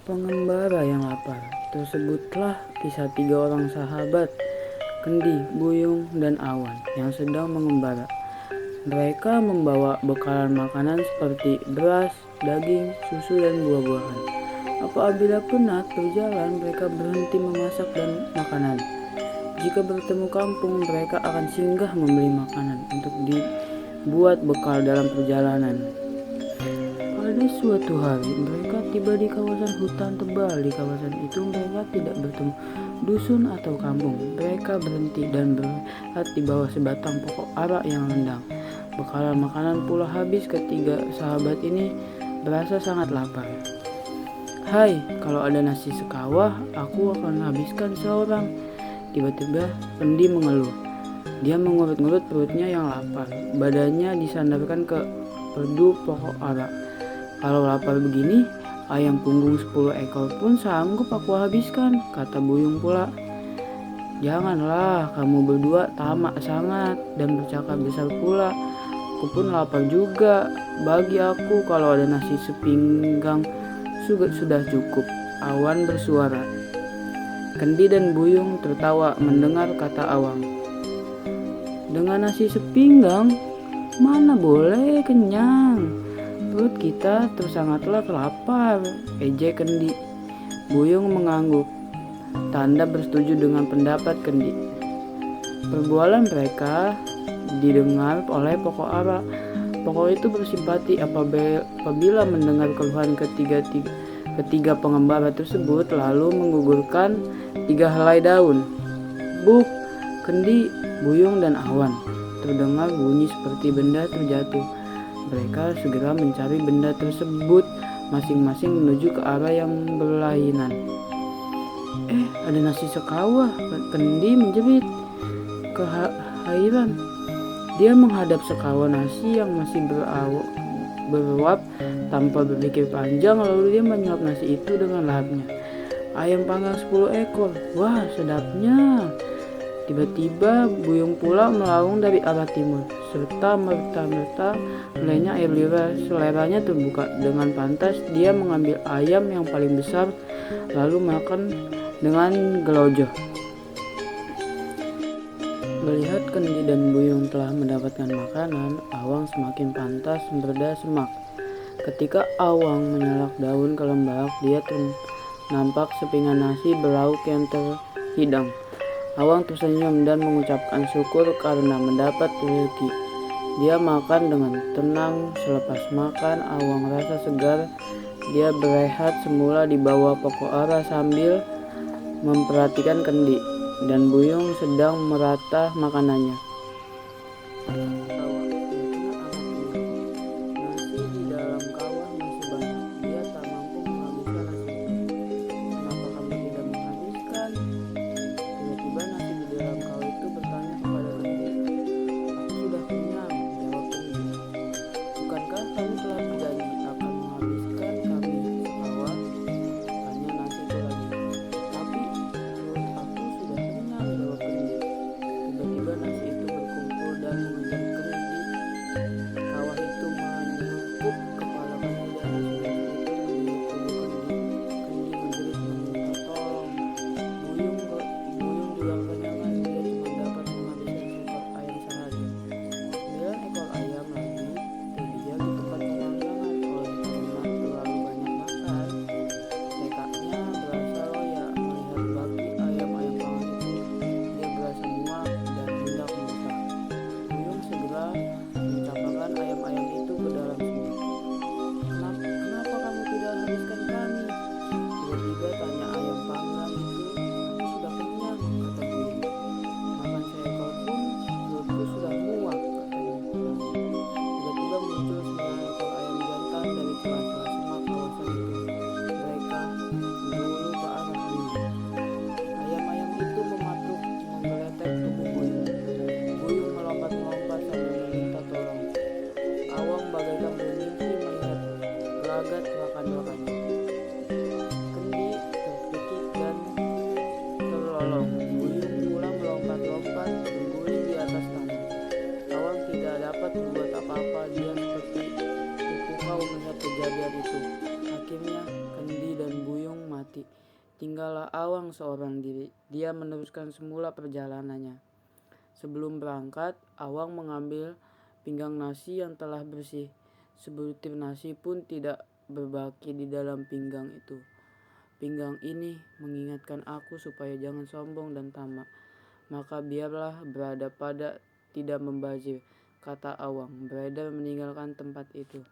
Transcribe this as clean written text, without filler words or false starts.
Pengembara yang lapar. Tersebutlah kisah 3 orang sahabat, Kendi, Buyung, dan Awan, yang sedang mengembara. Mereka membawa bekalan makanan seperti beras, daging, susu, dan buah-buahan. Apabila penat berjalan, mereka berhenti memasak dan makanan. Jika bertemu kampung, mereka akan singgah membeli makanan untuk dibuat bekal dalam perjalanan. Pada suatu hari, mereka tiba di kawasan hutan tebal. Di kawasan itu, mereka tidak bertemu dusun atau kampung. Mereka berhenti dan beristirahat di bawah sebatang pokok ara yang rindang. Bekalan makanan pula habis. Ketiga sahabat ini berasa sangat lapar. "Hai, kalau ada nasi sekawah, aku akan habiskan seorang." Tiba-tiba Kendi mengeluh. Dia mengurut-ngurut perutnya yang lapar. Badannya disandarkan ke perdu pokok ara. "Kalau lapar begini, ayam punggung 10 ekor pun sanggup aku habiskan," kata Buyung pula. "Janganlah, kamu berdua tamak sangat dan bercakap besar pula. Aku pun lapar juga. Bagi aku kalau ada nasi sepinggang sudah cukup," Awan bersuara. Kendi dan Buyung tertawa mendengar kata Awan. "Dengan nasi sepinggang, mana boleh kenyang. Perut kita sangatlah lapar," ejek Kendi. Buyung mengangguk, tanda bersetuju dengan pendapat Kendi. Perbualan mereka didengar oleh pokok ara. Pokok itu bersimpati apabila mendengar keluhan ketiga pengembara tersebut, lalu menggugurkan 3 helai daun. "Buk!" Kendi, Buyung, dan Awan terdengar bunyi seperti benda terjatuh. Mereka segera mencari benda tersebut, masing-masing menuju ke arah yang berlainan. Ada nasi sekawah!" Kendi menjerit kehairan. Dia menghadap sekawah nasi yang masih beruap tanpa berpikir panjang, lalu dia menyuap nasi itu dengan lahapnya. "Ayam panggang 10 ekor, wah sedapnya!" Tiba-tiba Buyung pula melaung dari arah timur. Serta merta mulainya air liur seleranya terbuka. Dengan pantas dia mengambil ayam yang paling besar, lalu makan dengan gelojoh. Melihat Kendi dan Buyung telah mendapatkan makanan, Awang semakin pantas berda-semak. Ketika Awang menyalak daun ke lembak, dia nampak sepinggan nasi berlauk yang terhidang. Awang tersenyum dan mengucapkan syukur karena mendapat rezeki. Dia makan dengan tenang. Selepas makan, Awang rasa segar. Dia berehat semula di bawah pokok ara sambil memperhatikan Kendi dan Buyung sedang merata makanannya. Nasi di dalam kawah masih banyak. Dia tak mampu menghabiskan nasi. "Kenapa kamu tidak menghabiskan?" Tiba-tiba nasi di dalam kawah itu bertanya kepada Kendi. "Aku sudah kenyang," jawab Kendi. "Bukankah kamu telah berjanji akan menghabiskan kami sekawah?" tanya nasi itu lagi. "Tapi perut aku sudah kenyang," jawab Kendi. Tiba-tiba nasi itu berkumpul dan mengejar Kendi. Tinggallah Awang seorang diri. Dia meneruskan semula perjalanannya. Sebelum berangkat, Awang mengambil pinggang nasi yang telah bersih. Sebutir nasi pun tidak berbaki di dalam pinggang itu. Pinggang ini mengingatkan aku supaya jangan sombong dan tamak. Maka biarlah berada pada tidak membazir, kata Awang. Beredar meninggalkan tempat itu.